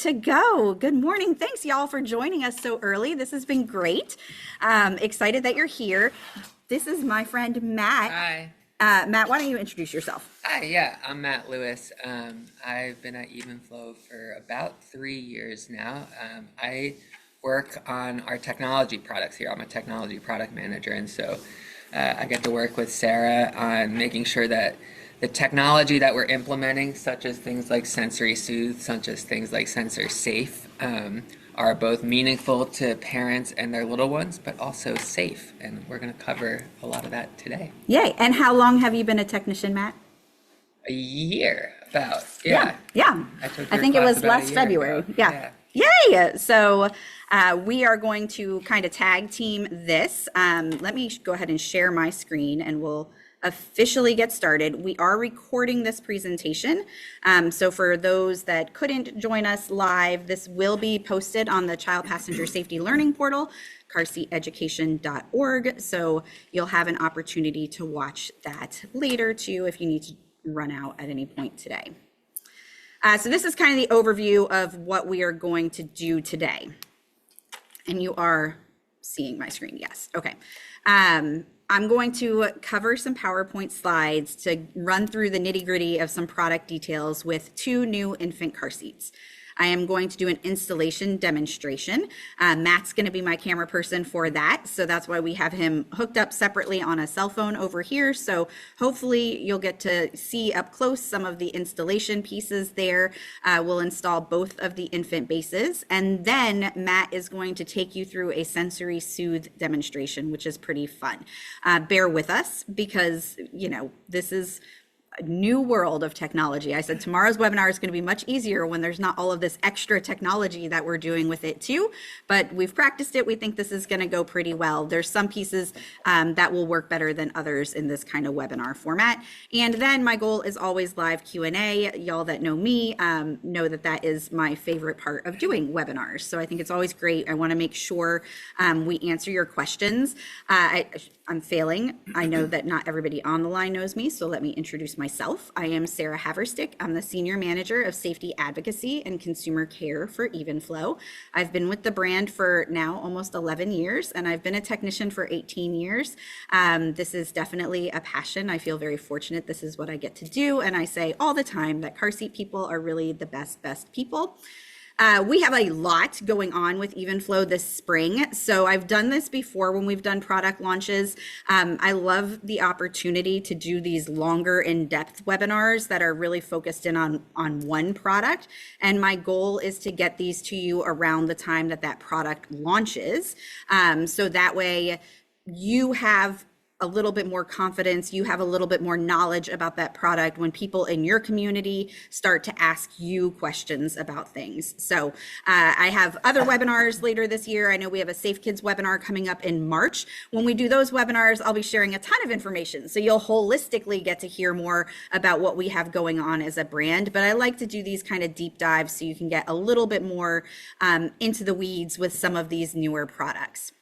to go. Good morning. Thanks, y'all, for joining us so early. This has been great. Excited that you're here. This is my friend, Matt. Hi. Matt, why don't you introduce yourself? Hi, yeah, I'm Matt Lewis. I've been at Evenflo for about 3 years now. I work on our technology products here. I'm a technology product manager, and so I get to work with Sarah on making sure that the technology that we're implementing, such as things like Sensory Soothe, such as things like Sensor Safe, are both meaningful to parents and their little ones, but also safe. And we're going to cover a lot of that today. Yay. And how long have you been a technician, Matt? A year, about. Yeah. I think it was last February. Ago. Yeah. Yay! So we are going to kind of tag team this. Let me go ahead and share my screen and we'll officially get started. We are recording this presentation. So for those that couldn't join us live, this will be posted on the Child Passenger Safety Learning Portal, carseateducation.org. So you'll have an opportunity to watch that later too if you need to run out at any point today. So this is kind of the overview of what we are going to do today. And you are seeing my screen, yes. Okay. I'm going to cover some PowerPoint slides to run through the nitty-gritty of some product details with 2 new infant car seats. I am going to do an installation demonstration. Matt's going to be my camera person for that. So that's why we have him hooked up separately on a cell phone over here. So hopefully you'll get to see up close some of the installation pieces there. We'll install both of the infant bases. And then Matt is going to take you through a Sensory Soothe demonstration, which is pretty fun. Bear with us because, you know, this is a new world of technology. I said tomorrow's webinar is going to be much easier when there's not all of this extra technology that we're doing with it too, but we've practiced it. We think this is going to go pretty well. There's some pieces that will work better than others in this kind of webinar format. And then my goal is always live Q&A. Y'all that know me know that that is my favorite part of doing webinars. So I think it's always great. I want to make sure we answer your questions. I'm failing. I know that not everybody on the line knows me, so let me introduce myself. I am Sarah Haverstick. I'm the Senior Manager of Safety Advocacy and Consumer Care for Evenflo. I've been with the brand for now almost 11 years, and I've been a technician for 18 years. This is definitely a passion. I feel very fortunate this is what I get to do, and I say all the time that car seat people are really the best people. We have a lot going on with Evenflo this spring. So I've done this before when we've done product launches. I love the opportunity to do these longer in-depth webinars that are really focused in on one product. And my goal is to get these to you around the time that that product launches. So that way you have a little bit more confidence, you have a little bit more knowledge about that product when people in your community start to ask you questions about things. So I have other webinars later this year. I know we have a Safe Kids webinar coming up in March. When we do those webinars, I'll be sharing a ton of information. So you'll holistically get to hear more about what we have going on as a brand. But I like to do these kind of deep dives so you can get a little bit more into the weeds with some of these newer products.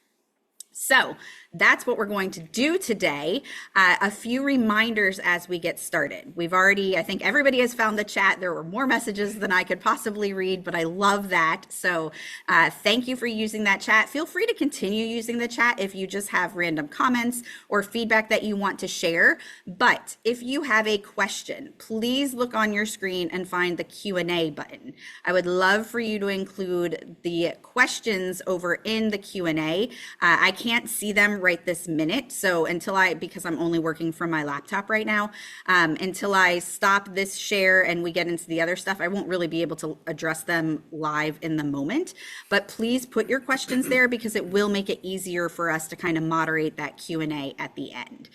So that's what we're going to do today. A few reminders as we get started. We've already, I think everybody has found the chat. There were more messages than I could possibly read, but I love that. So thank you for using that chat. Feel free to continue using the chat if you just have random comments or feedback that you want to share. But if you have a question, please look on your screen and find the Q&A button. I would love for you to include the questions over in the Q&A. I can't see them right this minute. So because I'm only working from my laptop right now, until I stop this share and we get into the other stuff, I won't really be able to address them live in the moment. But please put your questions there because it will make it easier for us to kind of moderate that Q&A at the end.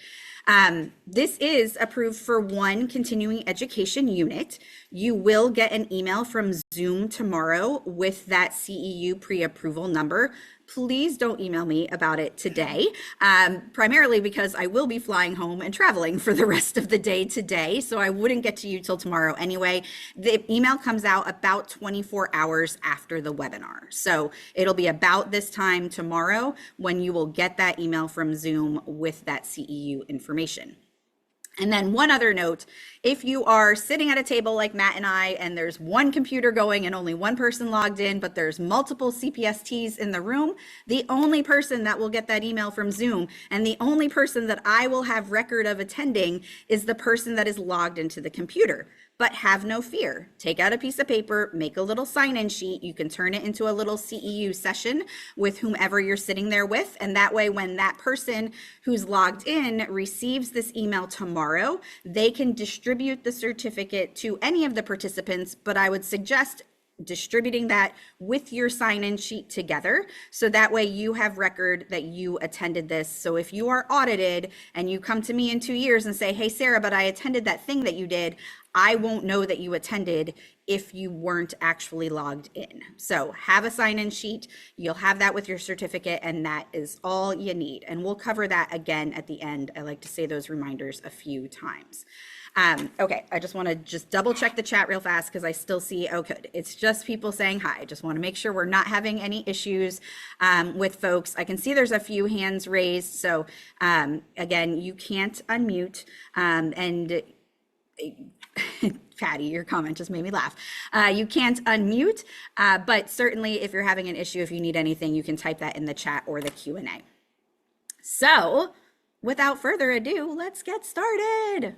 This is approved for 1 continuing education unit. You will get an email from Zoom tomorrow with that CEU pre-approval number. Please don't email me about it today, primarily because I will be flying home and traveling for the rest of the day today, so I wouldn't get to you till tomorrow anyway. The email comes out about 24 hours after the webinar, so it'll be about this time tomorrow when you will get that email from Zoom with that CEU information. And then one other note, if you are sitting at a table like Matt and I, and there's one computer going and only one person logged in, but there's multiple CPSTs in the room, the only person that will get that email from Zoom and the only person that I will have record of attending is the person that is logged into the computer. But have no fear. Take out a piece of paper, make a little sign-in sheet. You can turn it into a little CEU session with whomever you're sitting there with. And that way, when that person who's logged in receives this email tomorrow, they can distribute the certificate to any of the participants. But I would suggest distributing that with your sign-in sheet together, so that way you have record that you attended this. So if you are audited and you come to me in 2 years and say, hey Sarah, but I attended that thing that you did, I won't know that you attended if you weren't actually logged in. So have a sign-in sheet, you'll have that with your certificate, and that is all you need. And we'll cover that again at the end. I like to say those reminders a few times. Okay, I just want to double check the chat real fast because I still see, oh good, it's just people saying hi. I just want to make sure we're not having any issues with folks. I can see there's a few hands raised. So again, you can't unmute and Patty, your comment just made me laugh. You can't unmute, but certainly if you're having an issue, if you need anything, you can type that in the chat or the Q&A. So without further ado, let's get started.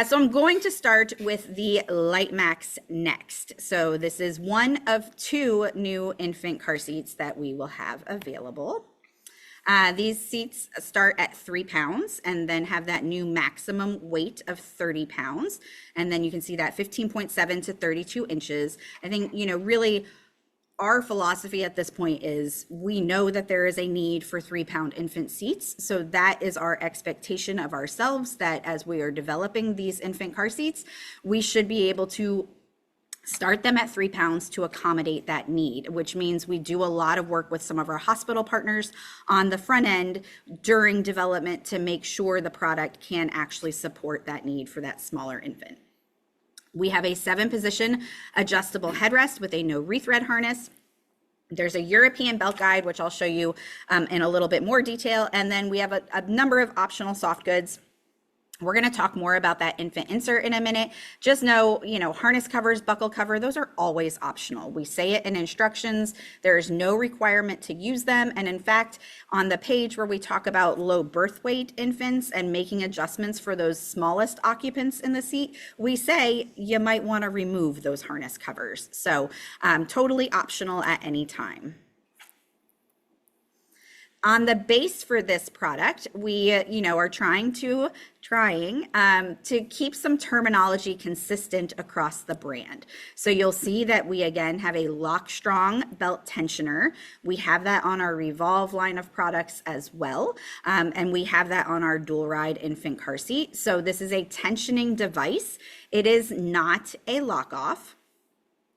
So I'm going to start with the LiteMax next. So this is one of 2 new infant car seats that we will have available. These seats start at 3 pounds and then have that new maximum weight of 30 pounds. And then you can see that 15.7 to 32 inches. I think, really our philosophy at this point is we know that there is a need for 3-pound infant seats. So that is our expectation of ourselves, that as we are developing these infant car seats, we should be able to start them at 3 pounds to accommodate that need, which means we do a lot of work with some of our hospital partners on the front end during development to make sure the product can actually support that need for that smaller infant. We have a 7-position adjustable headrest with a no rethread harness. There's a European belt guide, which I'll show you in a little bit more detail. And then we have a number of optional soft goods. We're going to talk more about that infant insert in a minute. Just know, harness covers, buckle cover, those are always optional. We say it in instructions. There is no requirement to use them. And in fact, on the page where we talk about low birth weight infants and making adjustments for those smallest occupants in the seat, we say you might want to remove those harness covers. So totally optional at any time. On the base for this product, we, are trying to keep some terminology consistent across the brand. So you'll see that we again have a Lock Strong belt tensioner. We have that on our Revolve line of products as well. And we have that on our dual ride infant car seat. So this is a tensioning device. It is not a lock off.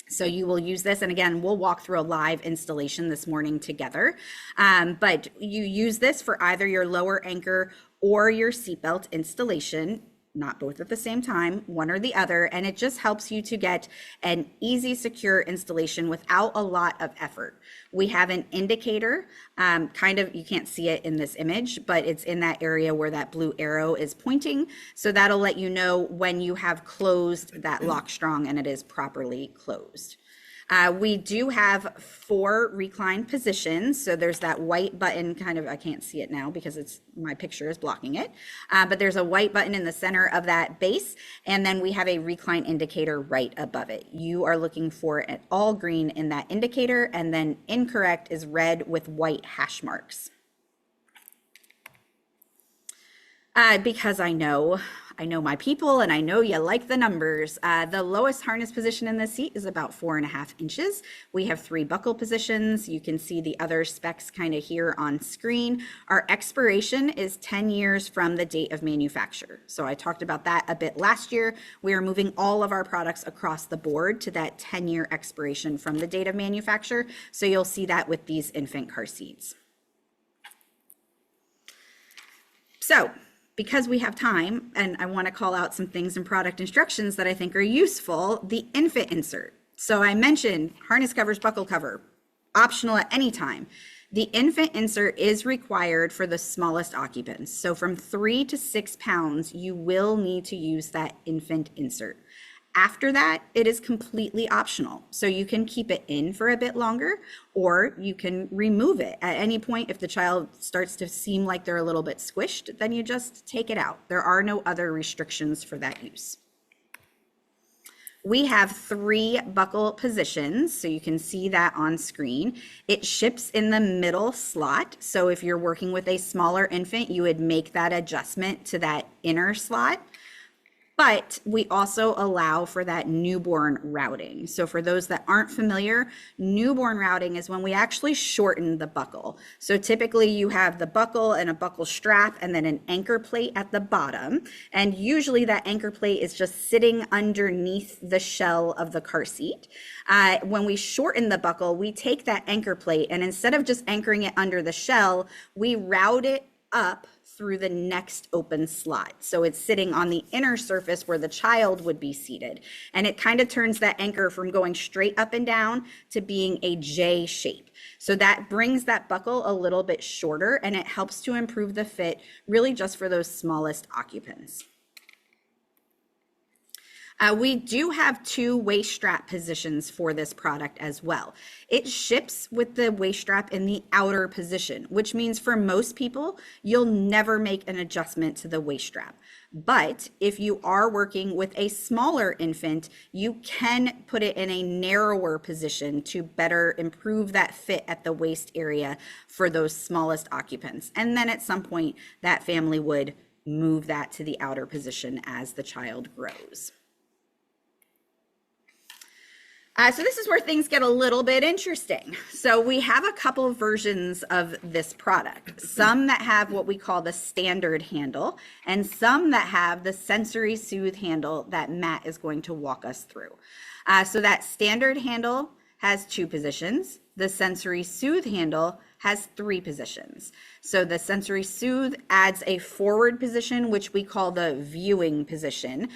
So you will use this, and again, we'll walk through a live installation this morning together. But you use this for either your lower anchor or your seatbelt installation, not both at the same time, one or the other, and it just helps you to get an easy, secure installation without a lot of effort. We have an indicator, you can't see it in this image, but it's in that area where that blue arrow is pointing. So that'll let you know when you have closed that Lock Strong and it is properly closed. We do have 4 recline positions. So there's that white button I can't see it now because my picture is blocking it. But there's a white button in the center of that base. And then we have a recline indicator right above it. You are looking for an all green in that indicator, and then incorrect is red with white hash marks. Because I know my people and I know you like the numbers. The lowest harness position in the seat is about 4.5 inches. We have 3 buckle positions. You can see the other specs here on screen. Our expiration is 10 years from the date of manufacture. So I talked about that a bit last year. We are moving all of our products across the board to that 10-year expiration from the date of manufacture. So you'll see that with these infant car seats. So, because we have time, and I want to call out some things in product instructions that I think are useful, the infant insert. So I mentioned harness covers, buckle cover, optional at any time. The infant insert is required for the smallest occupants. So from 3 to 6 pounds, you will need to use that infant insert. After that, it is completely optional. So you can keep it in for a bit longer, or you can remove it at any point. If the child starts to seem like they're a little bit squished, then you just take it out. There are no other restrictions for that use. We have 3 buckle positions, so you can see that on screen. It ships in the middle slot. So if you're working with a smaller infant, you would make that adjustment to that inner slot. But we also allow for that newborn routing. So for those that aren't familiar, newborn routing is when we actually shorten the buckle. So typically you have the buckle and a buckle strap and then an anchor plate at the bottom. And usually that anchor plate is just sitting underneath the shell of the car seat. When we shorten the buckle, we take that anchor plate and instead of just anchoring it under the shell, we route it up through the next open slot. So it's sitting on the inner surface where the child would be seated. And it kind of turns that anchor from going straight up and down to being a J shape. So that brings that buckle a little bit shorter and it helps to improve the fit really just for those smallest occupants. We do have 2 waist strap positions for this product as well. It ships with the waist strap in the outer position, which means for most people, you'll never make an adjustment to the waist strap. But if you are working with a smaller infant, you can put it in a narrower position to better improve that fit at the waist area for those smallest occupants. And then at some point, that family would move that to the outer position as the child grows. So this is where things get a little bit interesting. So we have a couple of versions of this product, some that have what we call the standard handle and some that have the sensory soothe handle that Matt is going to walk us through. So that standard handle has 2 positions. The sensory soothe handle has 3 positions. So the sensory soothe adds a forward position, which we call the viewing position.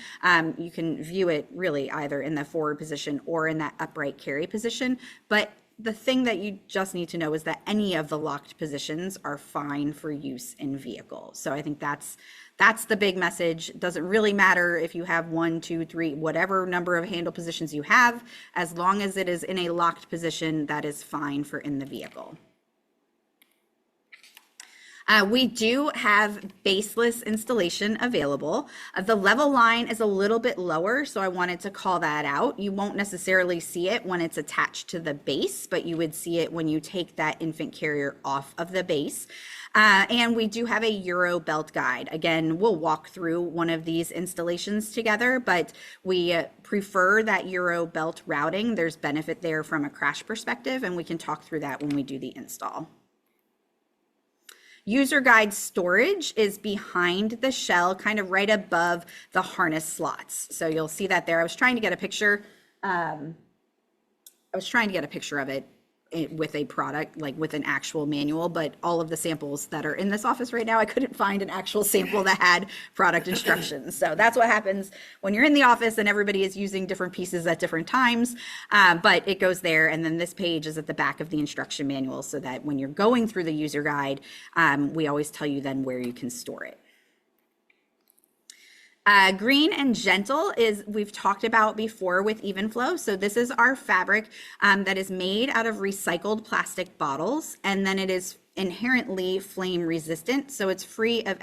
You can view it really either in the forward position or in that upright carry position. But the thing that you just need to know is that any of the locked positions are fine for use in vehicle. So I think that's the big message. It doesn't really matter if you have 1, 2, 3, whatever number of handle positions you have, as long as it is in a locked position, that is fine for in the vehicle. We do have baseless installation available. The level line is a little bit lower, so I wanted to call that out. You won't necessarily see it when it's attached to the base, but you would see it when you take that infant carrier off of the base. And we do have a Euro belt guide. Again, we'll walk through one of these installations together, but we prefer that Euro belt routing. There's benefit there from a crash perspective, and we can talk through that when we do the install. User guide storage is behind the shell, kind of right above the harness slots. So you'll see that there. I was trying to get a picture. Of it with a product, like with an actual manual, but all of the samples that are in this office right now, I couldn't find an actual sample that had product instructions. So that's what happens when you're in the office and everybody is using different pieces at different times, but it goes there. And then this page is at the back of the instruction manual so that when you're going through the user guide, we always tell you then where you can store it. Green and gentle is we've talked about before with Evenflo. So this is our fabric that is made out of recycled plastic bottles, and then it is inherently flame resistant. So it's free of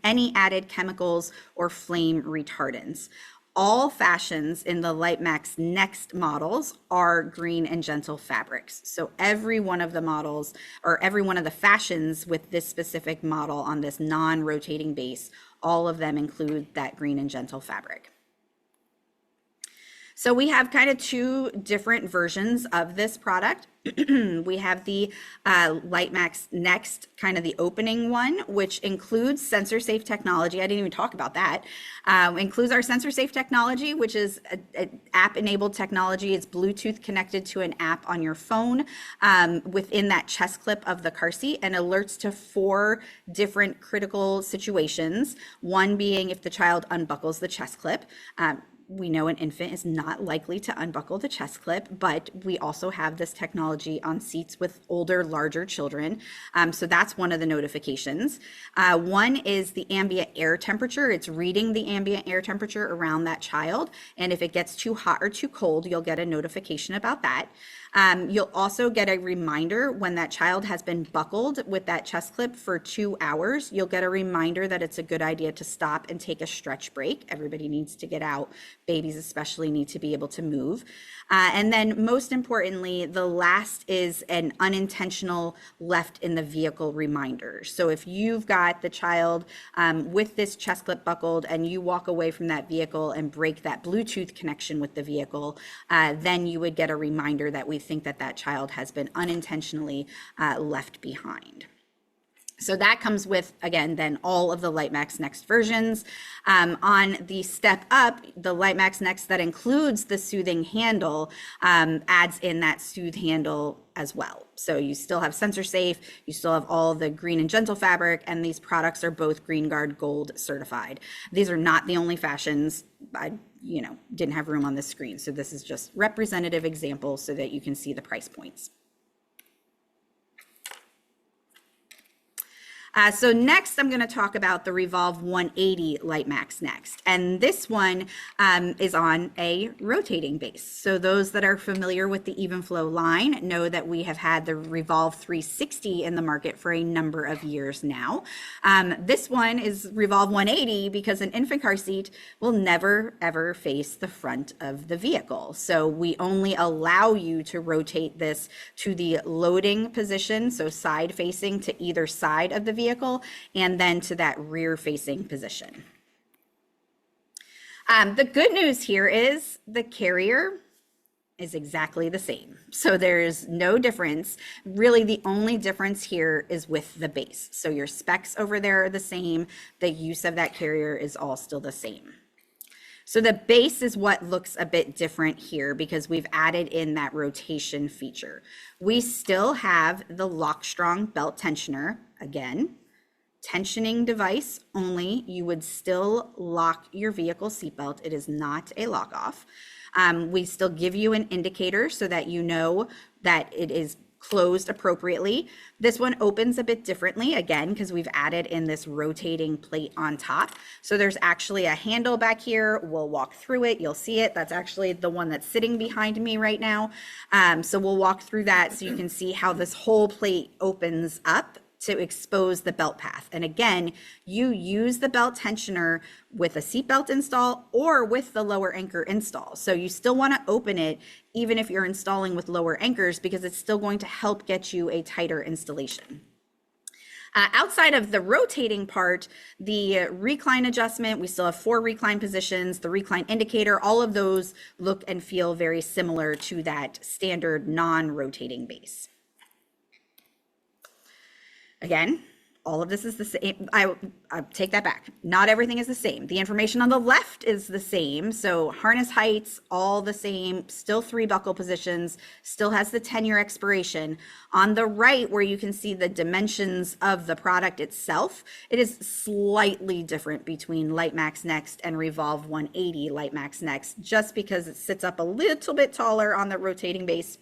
any added chemicals or flame retardants. All fashions in the LiteMax Next models are green and gentle fabrics. So every one of the models or every one of the fashions with this specific model on this non-rotating base, all of them include that green and gentle fabric. So we have kind of 2 different versions of this product. We have the LiteMax Next, kind of the opening one, which includes sensor safe technology. I didn't even talk about that. Includes our sensor safe technology, which is an app enabled technology. It's Bluetooth connected to an app on your phone within that chest clip of the car seat, and alerts to 4 different critical situations. One being if the child unbuckles the chest clip. we know an infant is not likely to unbuckle the chest clip, but we also have this technology on seats with older, larger children. So that's one of the notifications. One is the ambient air temperature. It's reading the ambient air temperature around that child. And if it gets too hot or too cold, you'll get a notification about that. You'll also get a reminder when that child has been buckled with that chest clip for 2 hours. You'll get a reminder that it's a good idea to stop and take a stretch break. Everybody needs to get out. Babies especially need to be able to move. And then most importantly, the last is an unintentional left in the vehicle reminder. So if you've got the child with this chest clip buckled and you walk away from that vehicle and break that Bluetooth connection with the vehicle, then you would get a reminder that we think that that child has been unintentionally left behind. So that comes with, again, then all of the LiteMax Next versions. On the step up, the LiteMax Next that includes the soothing handle adds in that soothe handle as well. So you still have sensor safe, you still have all the green and gentle fabric, and these products are both Green Guard Gold certified. These are not the only fashions. I didn't have room on this screen, so this is just representative examples so that you can see the price points. So next, I'm going to talk about the Revolve 180 LiteMax Next. And this one is on a rotating base. So those that are familiar with the Evenflo line know that we have had the Revolve 360 in the market for a number of years now. This one is Revolve 180 because an infant car seat will never, ever face the front of the vehicle. So we only allow you to rotate this to the loading position, so side facing to either side of the vehicle, and then to that rear facing position. The good news here is the carrier is exactly the same. So there's no difference. Really, the only difference here is with the base. So your specs over there are the same. The use of that carrier is all still the same. So the base is what looks a bit different here because we've added in that rotation feature. We still have the Lockstrong belt tensioner. Again, tensioning device only. You would still lock your vehicle seatbelt. It is not a lock off. We still give you an indicator so that you know that it is closed appropriately. This one opens a bit differently, again, because we've added in this rotating plate on top. So there's actually a handle back here. We'll walk through it. You'll see it. That's actually the one that's sitting behind me right now. So we'll walk through that so you can see how this whole plate opens up to expose the belt path. And again, you use the belt tensioner with a seatbelt install or with the lower anchor install. So you still want to open it even if you're installing with lower anchors because it's still going to help get you a tighter installation. Outside of the rotating part, the recline adjustment, we still have 4 recline positions, the recline indicator, all of those look and feel very similar to that standard non-rotating base. Again, all of this is the same. I take that back. Not everything is the same. The information on the left is the same. So harness heights, all the same, still 3 buckle positions, still has the 10-year expiration. On the right, where you can see the dimensions of the product itself, it is slightly different between LiteMax Next and Revolve 180 LiteMax Next, just because it sits up a little bit taller on the rotating base.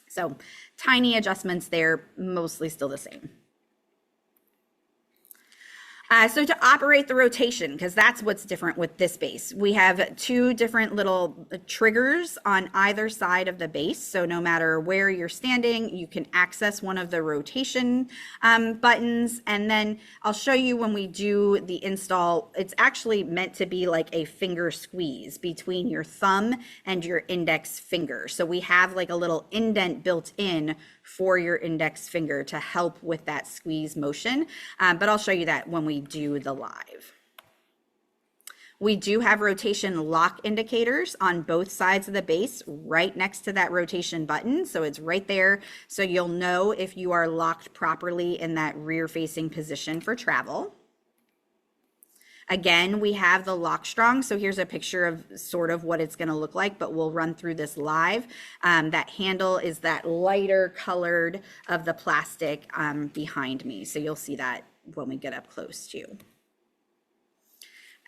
So tiny adjustments there, mostly still the same. So to operate the rotation, because that's what's different with this base, we have 2 different little triggers on either side of the base. So no matter where you're standing, you can access one of the rotation buttons. And then I'll show you when we do the install, it's actually meant to be like a finger squeeze between your thumb and your index finger. So we have like a little indent built in for your index finger to help with that squeeze motion. But I'll show you that when we do the live. We do have rotation lock indicators on both sides of the base right next to that rotation button. So it's right there. So you'll know if you are locked properly in that rear facing position for travel. Again, we have the Lockstrong. So here's a picture of sort of what it's going to look like, but we'll run through this live. That handle is that lighter colored of the plastic behind me. So you'll see that when we get up close too.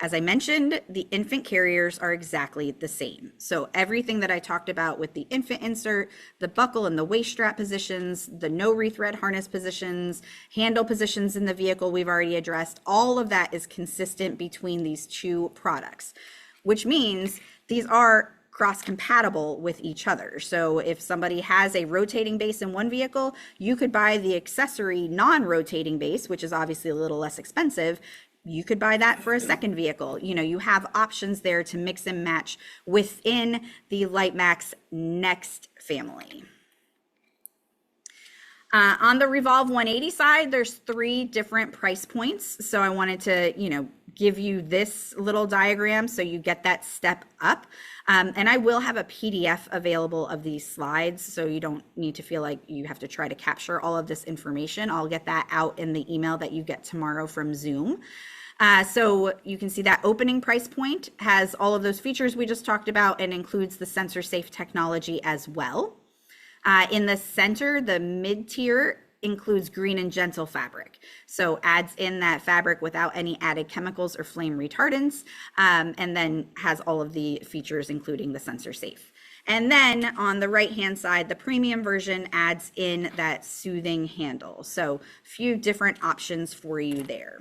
As I mentioned, the infant carriers are exactly the same. So everything that I talked about with the infant insert, the buckle and the waist strap positions, the no rethread harness positions, handle positions in the vehicle we've already addressed, all of that is consistent between these two products, which means these are cross-compatible with each other. So if somebody has a rotating base in one vehicle, you could buy the accessory non-rotating base, which is obviously a little less expensive. You could buy that for a second vehicle. You know, you have options there to mix and match within the LiteMax Next family. On the Revolve 180 side, there's 3 different price points. So I wanted to, you know, give you this little diagram so you get that step up. And I will have a PDF available of these slides, so you don't need to feel like you have to try to capture all of this information. I'll get that out in the email that you get tomorrow from Zoom. So you can see that opening price point has all of those features we just talked about and includes the sensor safe technology as well. In the center, the mid-tier includes green and gentle fabric. So adds in that fabric without any added chemicals or flame retardants, and then has all of the features, including the sensor safe. And then on the right-hand side, the premium version adds in that soothing handle. So a few different options for you there.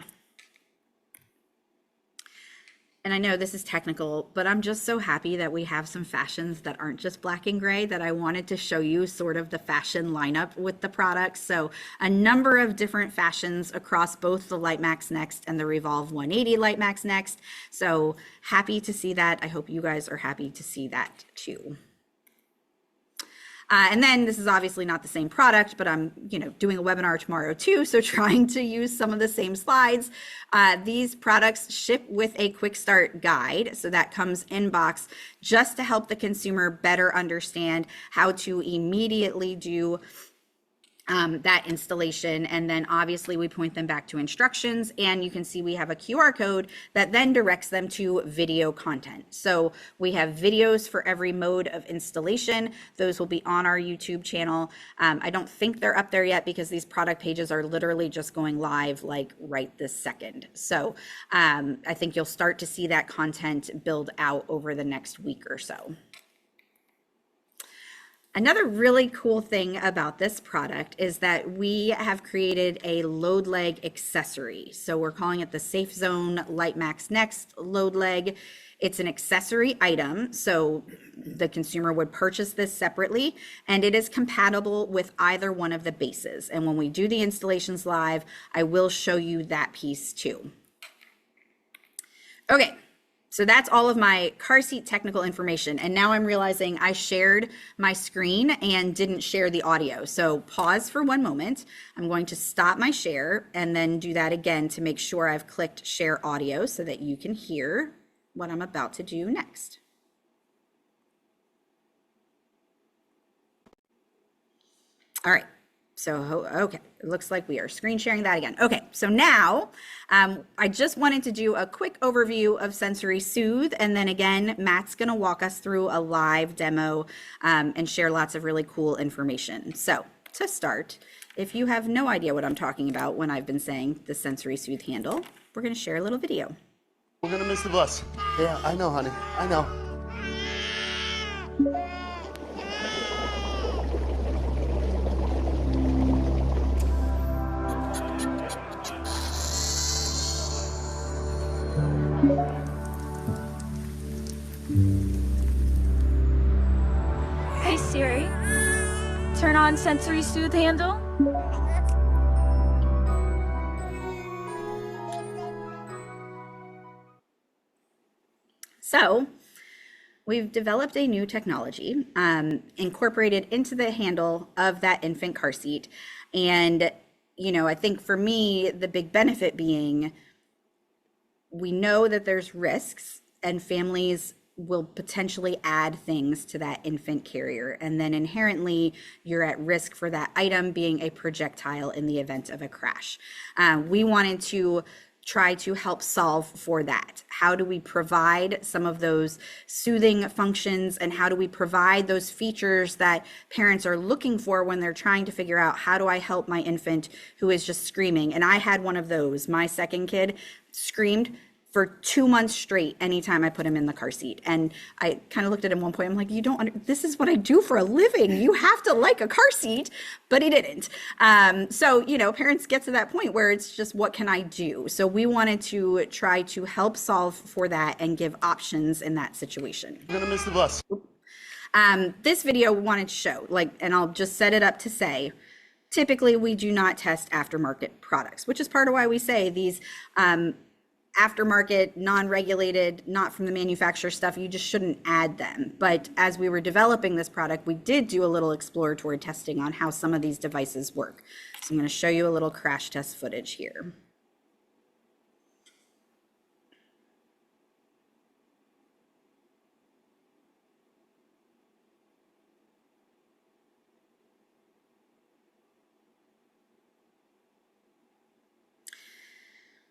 And I know this is technical, but I'm just so happy that we have some fashions that aren't just black and gray, that I wanted to show you sort of the fashion lineup with the products. So a number of different fashions across both the LiteMax Next and the Revolve 180 LiteMax Next. So happy to see that. I hope you guys are happy to see that too. And then this is obviously not the same product, but I'm, you know, doing a webinar tomorrow too, so trying to use some of the same slides. These products ship with a quick start guide, so that comes in box just to help the consumer better understand how to immediately do that installation. And then obviously we point them back to instructions, and you can see we have a QR code that then directs them to video content. So we have videos for every mode of installation. Those will be on our YouTube channel. I don't think they're up there yet because these product pages are literally just going live like right this second. So I think you'll start to see that content build out over the next week or so. Another really cool thing about this product is that we have created a load leg accessory. So we're calling it the Safe Zone LiteMax Next load leg. It's an accessory item, so the consumer would purchase this separately, and it is compatible with either one of the bases. And when we do the installations live, I will show you that piece too. Okay. So that's all of my car seat technical information. And now I'm realizing I shared my screen and didn't share the audio. So pause for one moment. I'm going to stop my share and then do that again to make sure I've clicked share audio so that you can hear what I'm about to do next. All right. So, okay, it looks like we are screen sharing that again. Okay, so now I just wanted to do a quick overview of Sensory Soothe, and then again, Matt's gonna walk us through a live demo and share lots of really cool information. So to start, if you have no idea what I'm talking about when I've been saying the Sensory Soothe handle, we're gonna share a little video. We're gonna miss the bus. Yeah, I know, honey, I know. Hey Siri, turn on Sensory Soothe handle. So we've developed a new technology incorporated into the handle of that infant car seat. And, you know, I think for me, the big benefit being we know that there's risks and families will potentially add things to that infant carrier. And then inherently, you're at risk for that item being a projectile in the event of a crash. We wanted to try to help solve for that. How do we provide some of those soothing functions, and how do we provide those features that parents are looking for when they're trying to figure out, how do I help my infant who is just screaming? And I had one of those. My second kid screamed for 2 months straight anytime I put him in the car seat. And I kind of looked at him one point, I'm like, this is what I do for a living. You have to like a car seat, but he didn't. So, parents get to that point where it's just, what can I do? So we wanted to try to help solve for that and give options in that situation. I'm gonna miss the bus. This video wanted to show, and I'll just set it up to say, typically we do not test aftermarket products, which is part of why we say these aftermarket, non-regulated, not from the manufacturer stuff, you just shouldn't add them. But as we were developing this product, we did do a little exploratory testing on how some of these devices work. So I'm going to show you a little crash test footage here.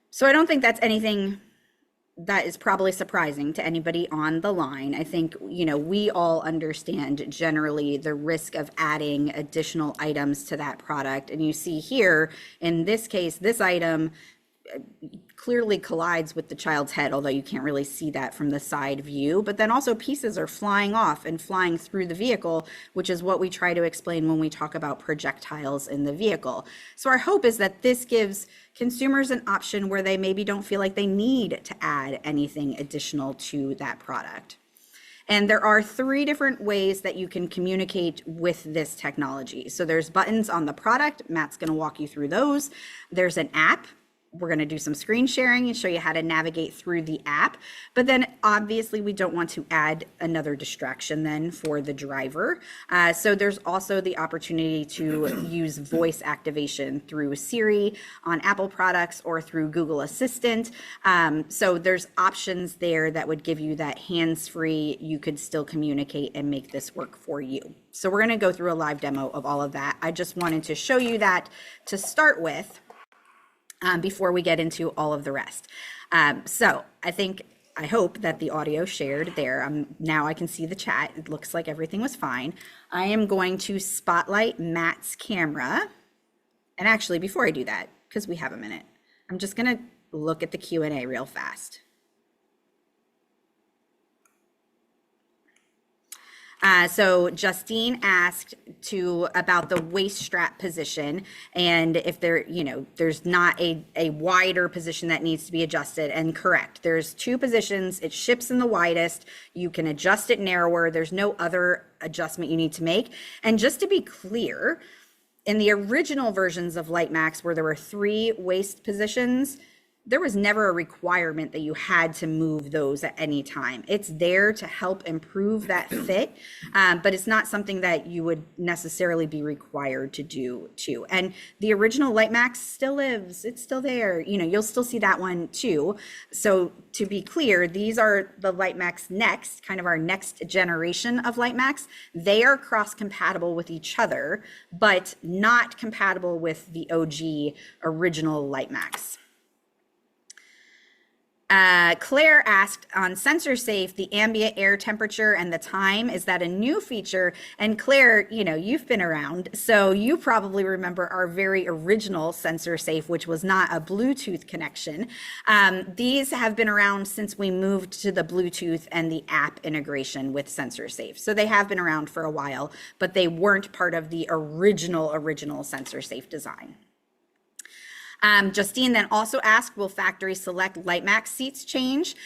So I don't think that's anything that is probably surprising to anybody on the line. I think, we all understand generally the risk of adding additional items to that product. And you see here, in this case, this item clearly collides with the child's head, although you can't really see that from the side view. But then also pieces are flying off and flying through the vehicle, which is what we try to explain when we talk about projectiles in the vehicle. So our hope is that this gives consumers an option where they maybe don't feel like they need to add anything additional to that product. And there are 3 different ways that you can communicate with this technology. So there's buttons on the product. Matt's going to walk you through those. There's an app. We're going to do some screen sharing and show you how to navigate through the app. But then obviously we don't want to add another distraction then for the driver. So there's also the opportunity to use voice activation through Siri on Apple products or through Google Assistant. So there's options there that would give you that hands-free, you could still communicate and make this work for you. So we're going to go through a live demo of all of that. I just wanted to show you that to start with. Before we get into all of the rest. So I hope that the audio shared there. Now I can see the chat. It looks like everything was fine. I am going to spotlight Matt's camera. And actually, before I do that, because we have a minute, I'm just going to look at the Q&A real fast. So Justine asked about the waist strap position and if there's not a wider position that needs to be adjusted. And correct, there's 2 positions. It ships in the widest. You can adjust it narrower. There's no other adjustment you need to make. And just to be clear, in the original versions of LiteMax where there were 3 waist positions, there was never a requirement that you had to move those at any time. It's there to help improve that fit, but it's not something that you would necessarily be required to do too. And the original LiteMax still lives, it's still there. You'll still see that one too. So to be clear, these are the LiteMax Next, kind of our next generation of LiteMax. They are cross-compatible with each other, but not compatible with the OG original LiteMax. Claire asked on sensor safe, the ambient air temperature and the time, is that a new feature? And Claire, you've been around, so you probably remember our very original sensor safe, which was not a Bluetooth connection. These have been around since we moved to the Bluetooth and the app integration with sensor safe. So they have been around for a while, but they weren't part of the original sensor safe design. Justine then also asked, will factory select LiteMax seats change?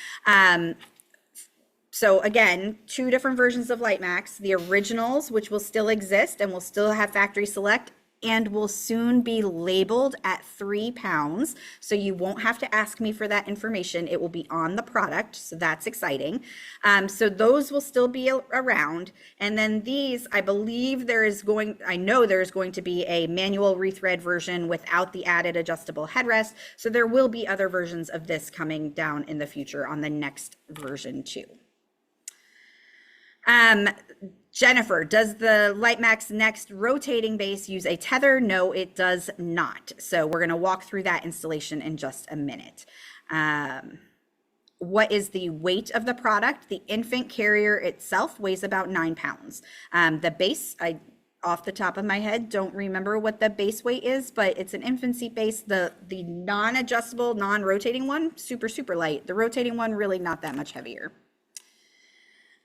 So again, 2 different versions of LiteMax, the originals, which will still exist and will still have factory select and will soon be labeled at 3 pounds. So you won't have to ask me for that information. It will be on the product. So that's exciting. So those will still be around. And then these, I know there is going to be a manual rethread version without the added adjustable headrest. So there will be other versions of this coming down in the future on the next version too. Jennifer, does the LiteMax Next rotating base use a tether? No, it does not. So we're going to walk through that installation in just a minute. What is the weight of the product? The infant carrier itself weighs about 9 pounds. The base, I off the top of my head, don't remember what the base weight is, but it's an infant seat base. The non-adjustable, non-rotating one, super, super light. The rotating one, really not that much heavier.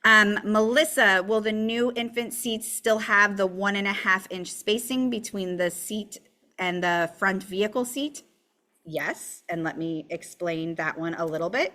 Melissa, will the new infant seats still have the 1.5-inch spacing between the seat and the front vehicle seat? Yes, and let me explain that one a little bit.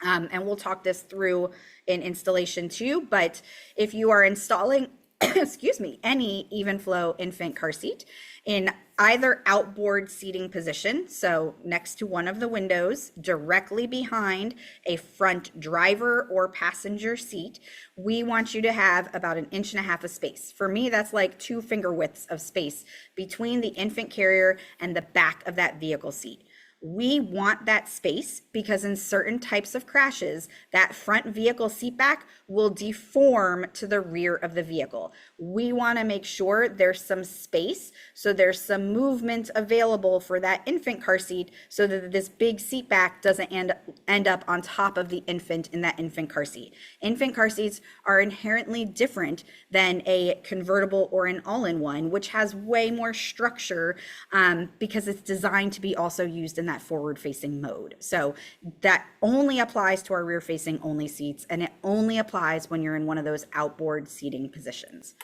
And we'll talk this through in installation too, but if you are installing, excuse me, any Evenflo infant car seat in either outboard seating position, so next to one of the windows, directly behind a front driver or passenger seat, we want you to have about 1.5 inches of space. For me, that's like 2 finger widths of space between the infant carrier and the back of that vehicle seat. We want that space because in certain types of crashes, that front vehicle seat back will deform to the rear of the vehicle. We want to make sure there's some space, so there's some movement available for that infant car seat so that this big seat back doesn't end up on top of the infant in that infant car seat. Infant car seats are inherently different than a convertible or an all-in-one, which has way more structure because it's designed to be also used in that forward-facing mode. So that only applies to our rear-facing only seats, and it only applies when you're in one of those outboard seating positions.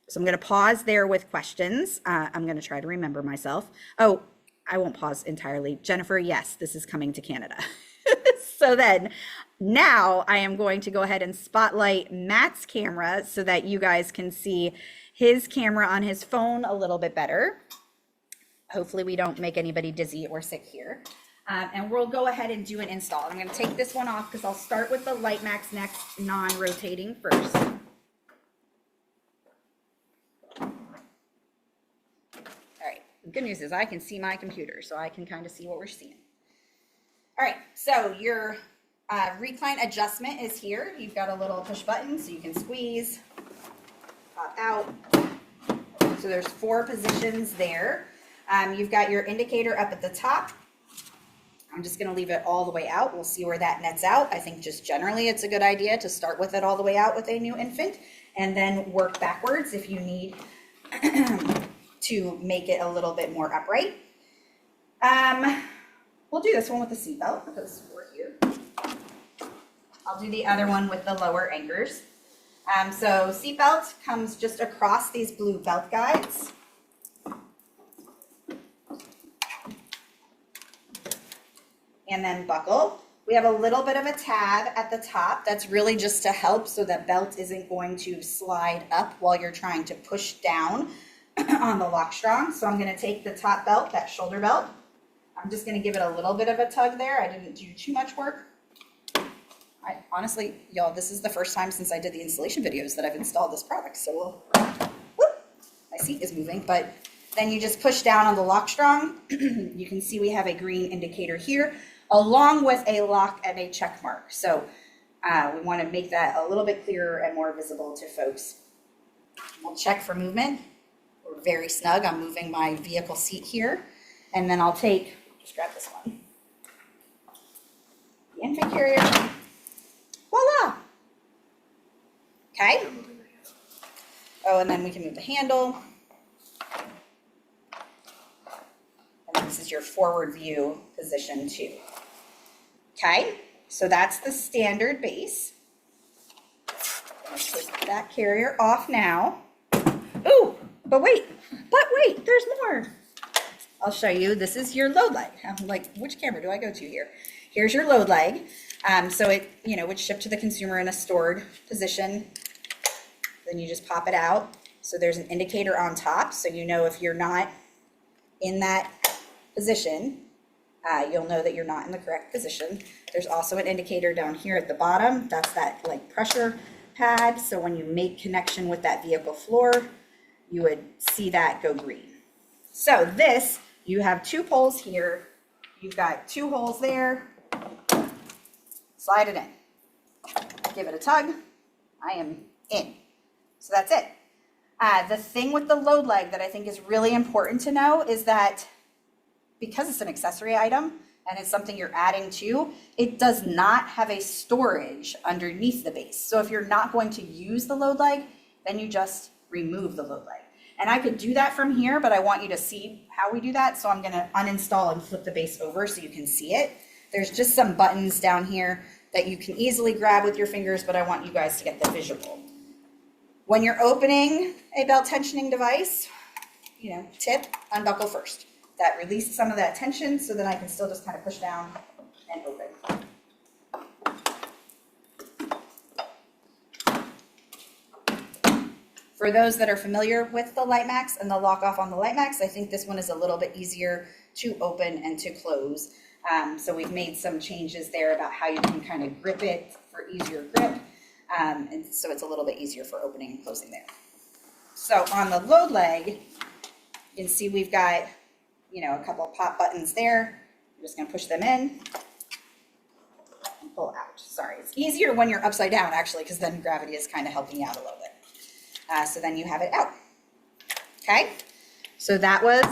So I'm going to pause there with questions. I'm going to try to remember myself. Oh, I won't pause entirely. Jennifer, yes, this is coming to Canada. So then now I am going to go ahead and spotlight Matt's camera so that you guys can see his camera on his phone a little bit better. Hopefully we don't make anybody dizzy or sick here. And we'll go ahead and do an install. I'm going to take this one off because I'll start with the LiteMax Next non-rotating first. All right, the good news is I can see my computer, so I can kind of see what we're seeing. All right, so your recline adjustment is here. You've got a little push button so you can squeeze, pop out. So there's 4 positions there. You've got your indicator up at the top. I'm just going to leave it all the way out. We'll see where that nets out. I think just generally it's a good idea to start with it all the way out with a new infant and then work backwards if you need to make it a little bit more upright. We'll do this one with the seatbelt because we're here. I'll do the other one with the lower anchors. So seatbelt comes just across these blue belt guides. And then buckle. We have a little bit of a tab at the top. That's really just to help so that belt isn't going to slide up while you're trying to push down on the lock strong. So I'm going to take the top belt, that shoulder belt. I'm just going to give it a little bit of a tug there. I didn't do too much work. Honestly, y'all, this is the first time since I did the installation videos that I've installed this product. So my seat is moving, but then you just push down on the lock strong. You can see we have a green indicator here, along with a lock and a check mark. So we want to make that a little bit clearer and more visible to folks. We'll check for movement. We're very snug. I'm moving my vehicle seat here. And then I'll take, just grab this one, the infant carrier. Voila! Okay. Oh, and then we can move the handle. And this is your forward view position too. Okay, so that's the standard base. Let's put that carrier off now. Ooh, but wait, there's more. I'll show you. This is your load leg. I'm like, which camera do I go to here? Here's your load leg. So it, would ship to the consumer in a stored position. Then you just pop it out. So there's an indicator on top. So if you're not in that position, you'll know that you're not in the correct position. There's also an indicator down here at the bottom. That's that pressure pad. So when you make connection with that vehicle floor, you would see that go green. So this, you have 2 poles here. You've got 2 holes there. Slide it in. Give it a tug. I am in. So that's it. The thing with the load leg that I think is really important to know is that because it's an accessory item and it's something you're adding to, it does not have a storage underneath the base. So if you're not going to use the load leg, then you just remove the load leg. And I could do that from here, but I want you to see how we do that. So I'm gonna uninstall and flip the base over so you can see it. There's just some buttons down here that you can easily grab with your fingers, but I want you guys to get the visual. When you're opening a belt tensioning device, tip, unbuckle first. That released some of that tension, so then I can still just kind of push down and open. For those that are familiar with the LiteMax and the lock off on the LiteMax, I think this one is a little bit easier to open and to close. So we've made some changes there about how you can kind of grip it for easier grip. And so it's a little bit easier for opening and closing there. So on the load leg, you can see we've got, a couple of pop buttons there. I'm just going to push them in and pull out. Sorry, it's easier when you're upside down actually, because then gravity is kind of helping you out a little bit. So then you have it out. Okay, so that was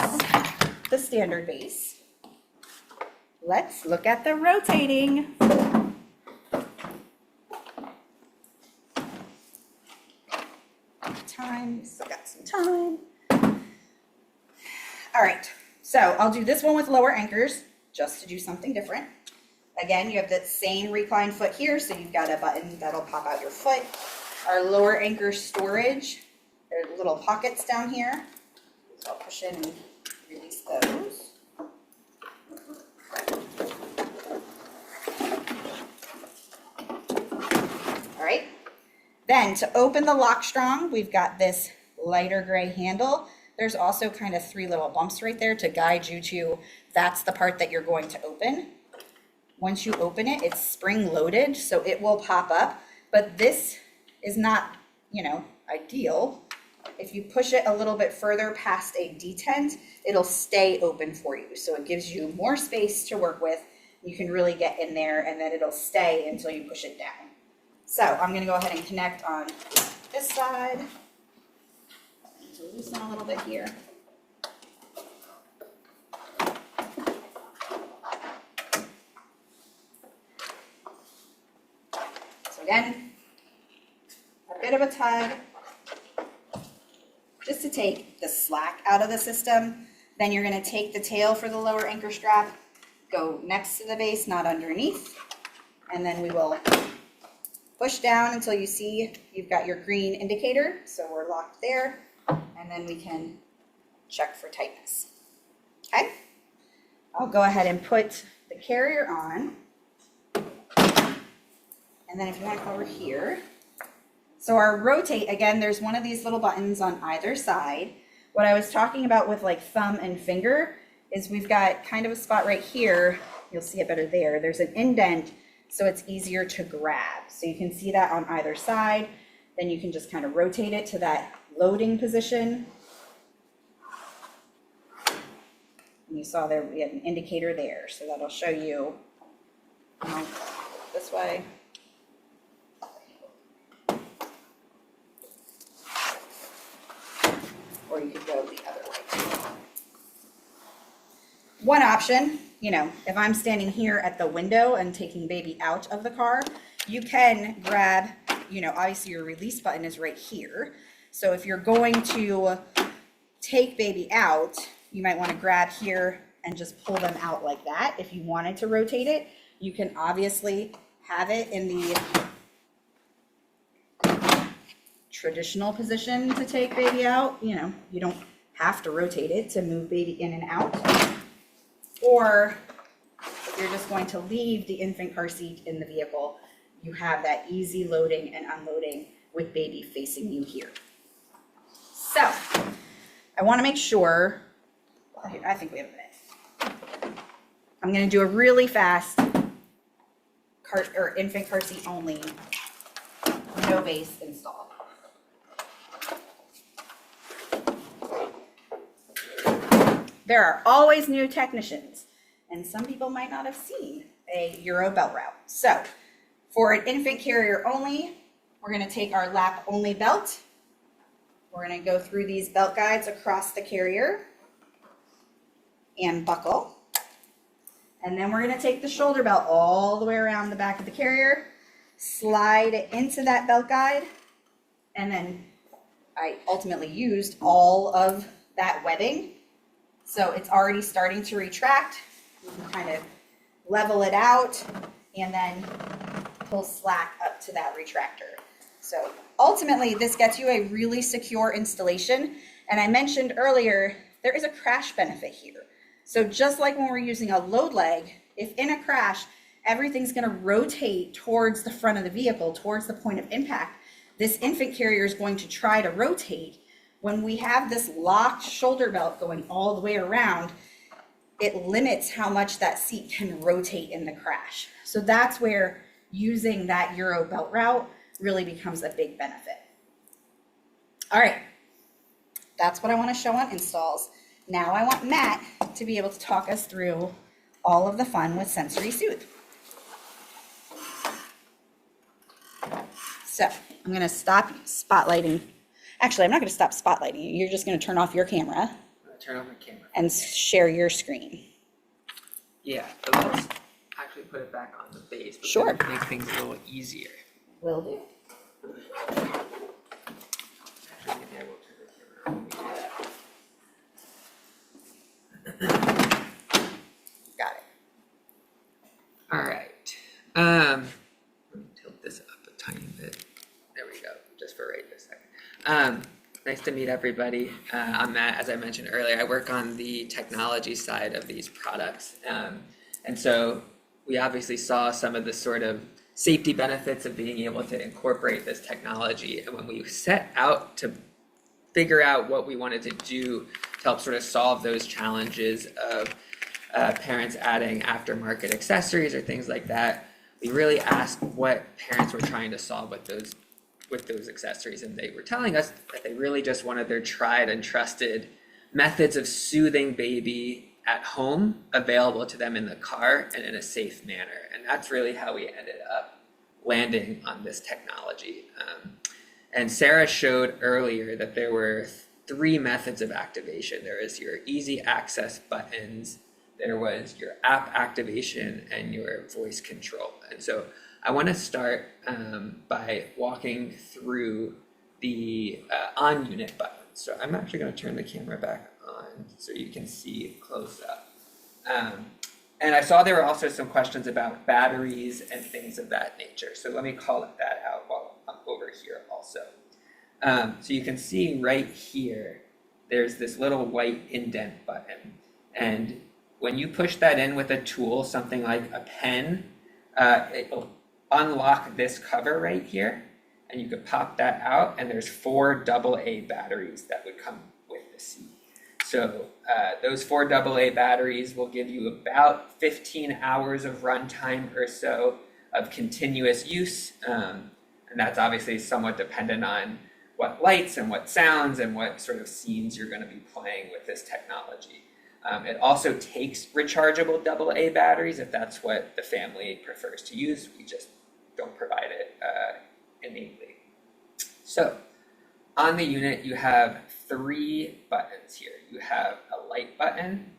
the standard base. Let's look at the rotating. Time, still got some time. All right, so I'll do this one with lower anchors just to do something different. Again, you have that same reclined foot here, so you've got a button that'll pop out your foot. Our lower anchor storage, there are little pockets down here. So I'll push in and release those. All right. Then to open the lock strong, we've got this lighter gray handle. There's also kind of 3 little bumps right there to guide you to, that's the part that you're going to open. Once you open it, it's spring loaded, so it will pop up, but this is not, ideal. If you push it a little bit further past a detent, it'll stay open for you. So it gives you more space to work with. You can really get in there, and then it'll stay until you push it down. So I'm going to go ahead and connect on this side. To loosen a little bit here. So again, a bit of a tug just to take the slack out of the system. Then you're going to take the tail for the lower anchor strap, go next to the base, not underneath, and then we will push down until you see you've got your green indicator. So we're locked there, and then we can check for tightness. Okay, I'll go ahead and put the carrier on. And then if you want to go over here, so our rotate, again, there's one of these little buttons on either side. What I was talking about with like thumb and finger is we've got kind of a spot right here. You'll see it better there. There's an indent, so it's easier to grab. So you can see that on either side. Then you can just kind of rotate it to that loading position. And you saw there, we had an indicator there. So that'll show you this way. Or you could go the other way. One option, if I'm standing here at the window and taking baby out of the car, you can grab, obviously your release button is right here. So if you're going to take baby out, you might want to grab here and just pull them out like that. If you wanted to rotate it, you can obviously have it in the traditional position to take baby out. You don't have to rotate it to move baby in and out. Or if you're just going to leave the infant car seat in the vehicle, you have that easy loading and unloading with baby facing you here. So I want to make sure, I think we have a minute. I'm going to do a really fast infant car seat only, no base install. There are always new technicians, and some people might not have seen a Euro belt route. So for an infant carrier only, we're going to take our lap only belt. We're going to go through these belt guides across the carrier and buckle. And then we're going to take the shoulder belt all the way around the back of the carrier, slide it into that belt guide, and then I ultimately used all of that webbing. So it's already starting to retract. You can kind of level it out and then pull slack up to that retractor. So ultimately, this gets you a really secure installation. And I mentioned earlier, there is a crash benefit here. So just like when we're using a load leg, if in a crash, everything's going to rotate towards the front of the vehicle, towards the point of impact, this infant carrier is going to try to rotate. When we have this locked shoulder belt going all the way around, it limits how much that seat can rotate in the crash. So that's where using that Euro belt route really becomes a big benefit. All right, that's what I want to show on installs. Now I want Matt to be able to talk us through all of the fun with Sensory Soothe. So I'm going to stop spotlighting. Actually, I'm not going to stop spotlighting you. You're just going to turn off your camera. Turn off my camera. And share your screen. Yeah, but let's actually put it back on the base. Sure. It makes things a little easier. Will do. Actually, maybe I will turn the camera on when we do that. Got it. All right. Let me tilt this up a tiny bit. There we go, just for right this second. Nice to meet everybody. I'm Matt, as I mentioned earlier. I work on the technology side of these products. And so we obviously saw some of the sort of safety benefits of being able to incorporate this technology. And when we set out to figure out what we wanted to do to help sort of solve those challenges of parents adding aftermarket accessories or things like that, we really asked what parents were trying to solve with those accessories, and they were telling us that they really just wanted their tried and trusted methods of soothing baby at home available to them in the car and in a safe manner. And that's really how we ended up landing on this technology. And Sarah showed earlier that there were 3 methods of activation. There is your easy access buttons, there was your app activation, and your voice control. And so I want to start by walking through the on-unit buttons. So I'm actually going to turn the camera back on so you can see close up. And I saw there were also some questions about batteries and things of that nature. So let me call that out while I'm over here also. So you can see right here, there's this little white indent button. And when you push that in with a tool, something like a pen, it'll unlock this cover right here, and you could pop that out, and there's 4 AA batteries that would come with the seat. So those 4 AA batteries will give you about 15 hours of runtime or so of continuous use, and that's obviously somewhat dependent on what lights and what sounds and what sort of scenes you're going to be playing with this technology. It also takes rechargeable AA batteries if that's what the family prefers to use. We just don't provide it innately. So on the unit, you have 3 buttons here. You have a light button,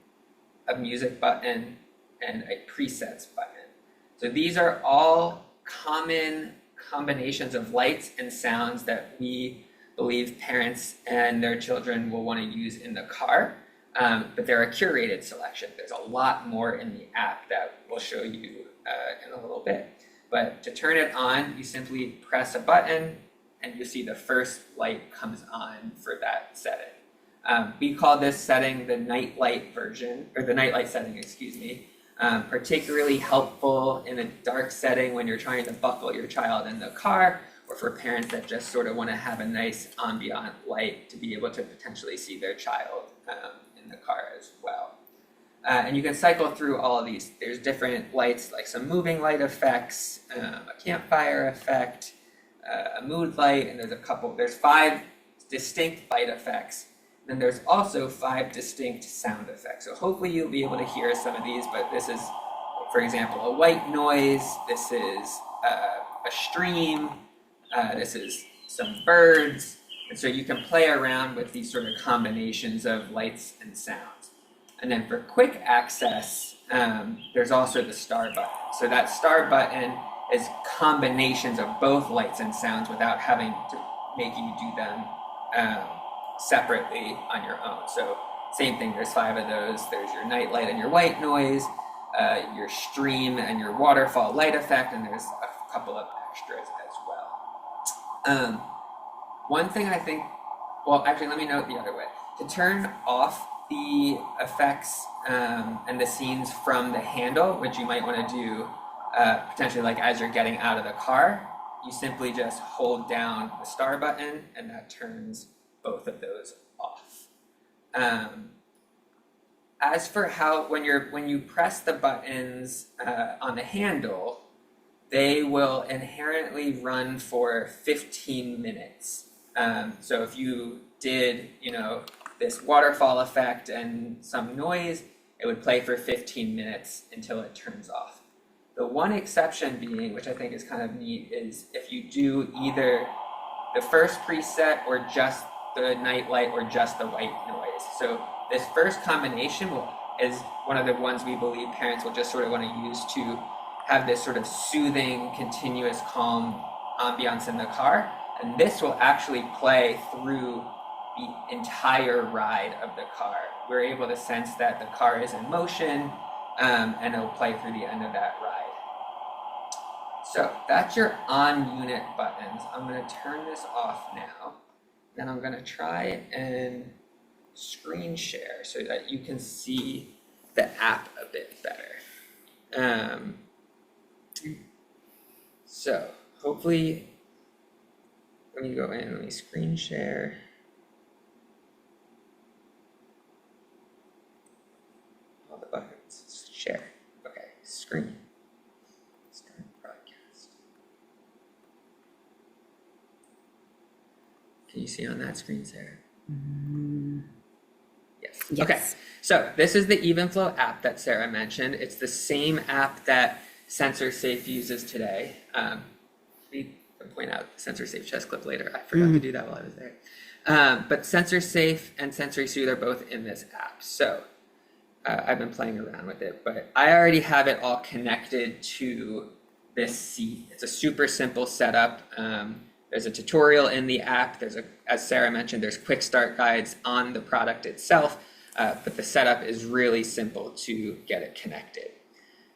a music button, and a presets button. So these are all common combinations of lights and sounds that we believe parents and their children will want to use in the car. But they're a curated selection. There's a lot more in the app that we'll show you in a little bit. But to turn it on, you simply press a button and you see the first light comes on for that setting. We call this setting the night light version, or the night light setting, excuse me. Particularly helpful in a dark setting when you're trying to buckle your child in the car, or for parents that just sort of want to have a nice ambient light to be able to potentially see their child in the car as well. And you can cycle through all of these. There's different lights, like some moving light effects, a campfire effect, a mood light, and there's 5 distinct light effects. Then there's also 5 distinct sound effects. So hopefully you'll be able to hear some of these, but this is, for example, a white noise, this is a stream, this is some birds. And so you can play around with these sort of combinations of lights and sounds. And then for quick access, there's also the star button. So that star button is combinations of both lights and sounds without having to make you do them separately on your own. So same thing, there's 5 of those. There's your night light and your white noise, your stream and your waterfall light effect, and there's a couple of extras as well. One thing I think, well, actually, let me note the other way. To turn off the effects and the scenes from the handle, which you might want to do potentially like as you're getting out of the car, you simply just hold down the star button and that turns both of those off. As for how, when you press the buttons on the handle, they will inherently run for 15 minutes. So if you did, this waterfall effect and some noise, it would play for 15 minutes until it turns off. The one exception being, which I think is kind of neat, is if you do either the first preset or just the night light or just the white noise. So this first combination is one of the ones we believe parents will just sort of want to use to have this sort of soothing, continuous, calm ambiance in the car. And this will actually play through the entire ride of the car. We're able to sense that the car is in motion, and it'll play through the end of that ride. So that's your on-unit buttons. I'm going to turn this off now. Then I'm going to try and screen share so that you can see the app a bit better. So hopefully, let me go in, let me screen share. All the buttons, share. Okay, screen. Start broadcast. Can you see on that screen, Sarah? Yes. Okay, so this is the Evenflo app that Sarah mentioned. It's the same app that SensorSafe uses today. We can point out the SensorSafe chest clip later. I forgot to do that while I was there. But SensorSafe and Sensory Soothe are both in this app. So I've been playing around with it, but I already have it all connected to this seat. It's a super simple setup. There's a tutorial in the app. As Sarah mentioned, there's quick start guides on the product itself, but the setup is really simple to get it connected.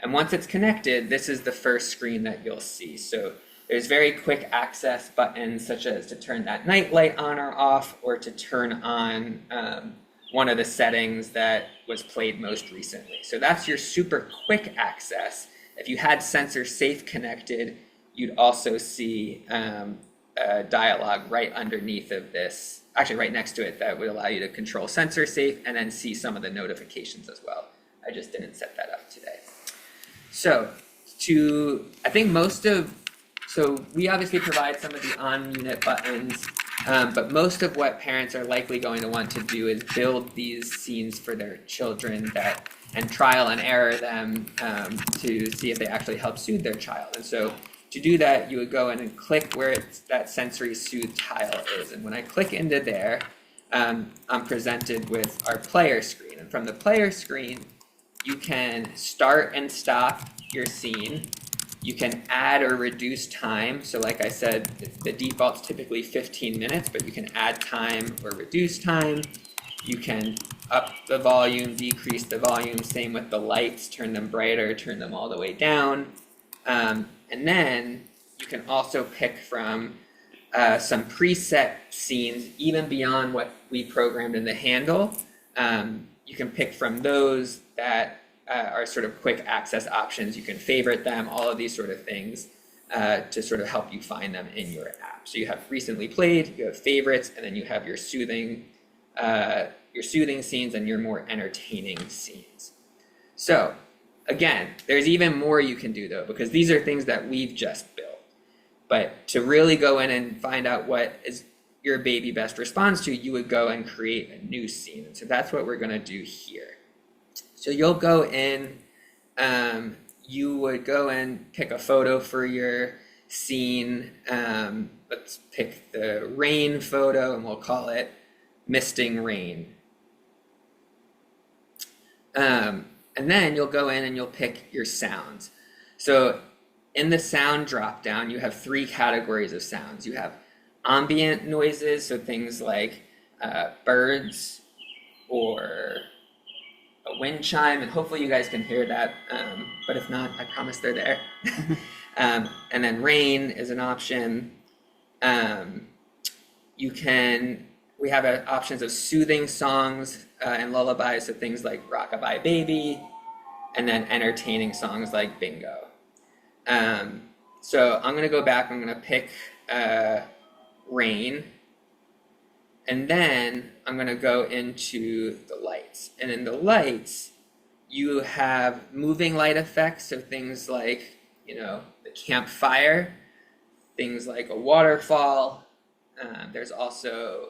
And once it's connected, this is the first screen that you'll see. So there's very quick access buttons, such as to turn that night light on or off, or to turn on one of the settings that was played most recently. So that's your super quick access. If you had SensorSafe connected, you'd also see a dialog right underneath of this, actually right next to it, that would allow you to control SensorSafe and then see some of the notifications as well. I just didn't set that up today. So I think so we obviously provide some of the on-unit buttons, but most of what parents are likely going to want to do is build these scenes for their children and trial and error them to see if they actually help soothe their child. And so to do that, you would go in and click where that sensory soothe tile is. And when I click into there, I'm presented with our player screen. And from the player screen, you can start and stop your scene. You can add or reduce time. So like I said, the default's typically 15 minutes, but you can add time or reduce time. You can up the volume, decrease the volume, same with the lights, turn them brighter, turn them all the way down. And then you can also pick from some preset scenes, even beyond what we programmed in the handle. You can pick from those that are sort of quick access options. You can favorite them, all of these sort of things to sort of help you find them in your app. So you have recently played, you have favorites, and then you have your soothing scenes and your more entertaining scenes. So again, there's even more you can do though, because these are things that we've just built. But to really go in and find out what is your baby best responds to, you would go and create a new scene. And so that's what we're going to do here. So you'll go in, you would go and pick a photo for your scene. Let's pick the rain photo and we'll call it Misting Rain. And then you'll go in and you'll pick your sounds. So in the sound drop down, you have 3 categories of sounds. You have ambient noises, so things like birds or a wind chime, and hopefully you guys can hear that, but if not, I promise they're there. And then rain is an option. We have options of soothing songs and lullabies, so things like Rockabye Baby, and then entertaining songs like Bingo. So I'm going to go back, I'm going to pick rain, and then I'm going to go into the lights. And in the lights, you have moving light effects, so things like, the campfire, things like a waterfall. There's also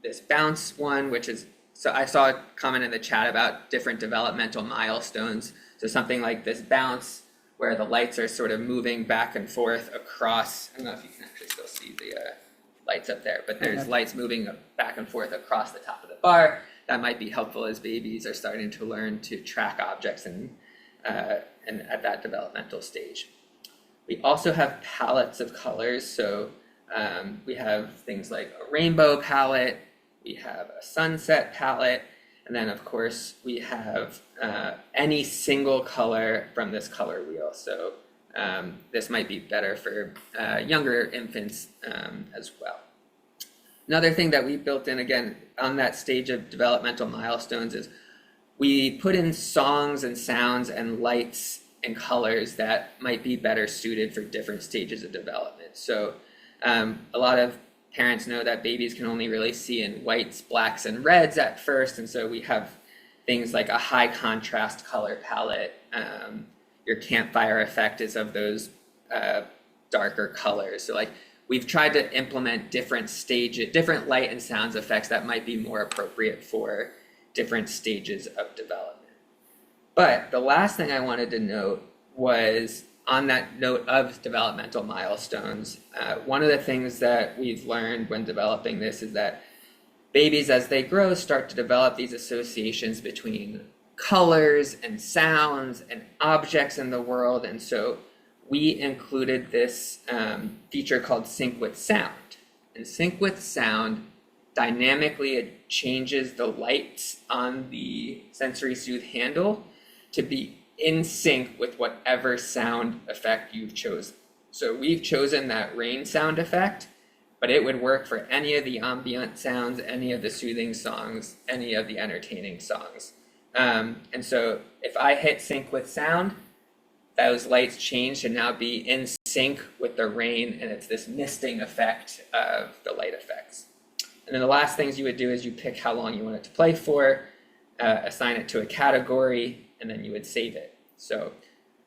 this bounce one, which is, so I saw a comment in the chat about different developmental milestones. So something like this bounce, where the lights are sort of moving back and forth across, I don't know if you can actually still see the lights up there, but there's lights moving back and forth across the top of the bar. That might be helpful as babies are starting to learn to track objects and at that developmental stage. We also have palettes of colors. So we have things like a rainbow palette, we have a sunset palette, and then of course we have any single color from this color wheel. So this might be better for younger infants as well. Another thing that we built in, again, on that stage of developmental milestones, is we put in songs and sounds and lights and colors that might be better suited for different stages of development. So a lot of parents know that babies can only really see in whites, blacks, and reds at first, and so we have things like a high contrast color palette. Your campfire effect is of those darker colors. So like, we've tried to implement different light and sounds effects that might be more appropriate for different stages of development. But the last thing I wanted to note was, on that note of developmental milestones, one of the things that we've learned when developing this is that babies, as they grow, start to develop these associations between colors and sounds and objects in the world. And so we included this feature called Sync with Sound. And Sync with Sound, dynamically it changes the lights on the Sensory Soothe handle to be in sync with whatever sound effect you've chosen. So we've chosen that rain sound effect, but it would work for any of the ambient sounds, any of the soothing songs, any of the entertaining songs. And so if I hit Sync with Sound, those lights change to now be in sync with the rain, and it's this misting effect of the light effects. And then the last things you would do is you pick how long you want it to play for, assign it to a category, and then you would save it. So